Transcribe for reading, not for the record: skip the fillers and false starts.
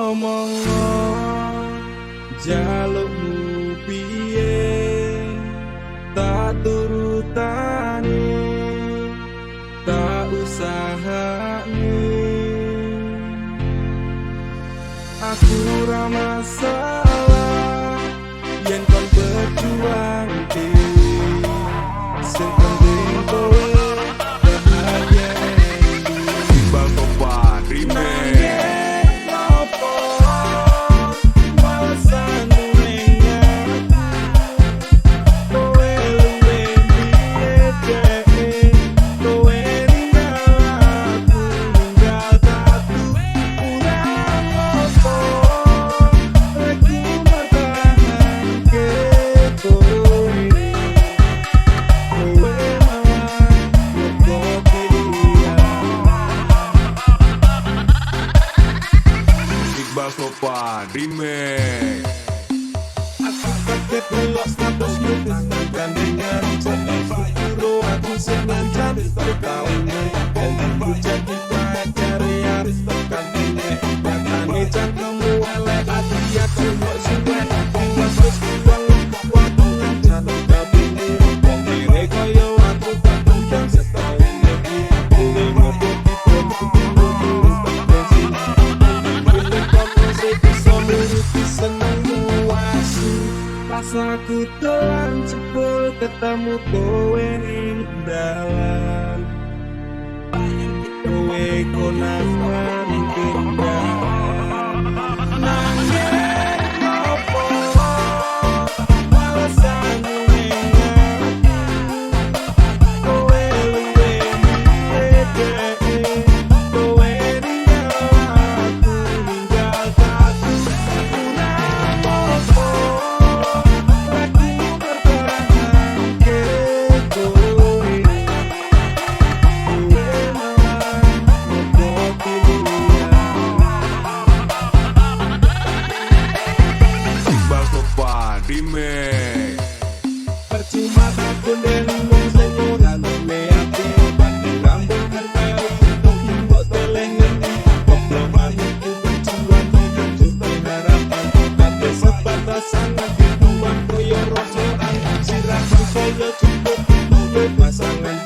ngomong jalukmu piye tak turutane tak usahane aku ora masalah yen kon berjuang dhewe sing penting kowe bahagia Iqbal Topan Remix. Iqbal Topan Remix. Aku kaget melihat statusmu dengan jangan futuro aku senang cantik berkaunnya dan aku jadi pacar yang kan ini katanya cangkemmu elek hati aku mau suwet dimaksud uang waktu yang cantik tapi ini wong kiri kaya aku tak undang setahun lagi ini ngobot di bawah tulis berbensi ini kamu sih bisa nuruti senangmu pas aku dolan jebul ketemu kowe ning dalan kowe konangan pindah nangis opo alasanmu ning kowe luwe beda kowe ninggal aku ninggal aku Remix. percuma takun dan ngomong sengoran meati banding rambut terkari untuk imbok telengen kebelawan itu berjuang dengan juta harapan tapi sebatas sangat dibuang koyo rojoan sirakan koyo cukup untuk pasangan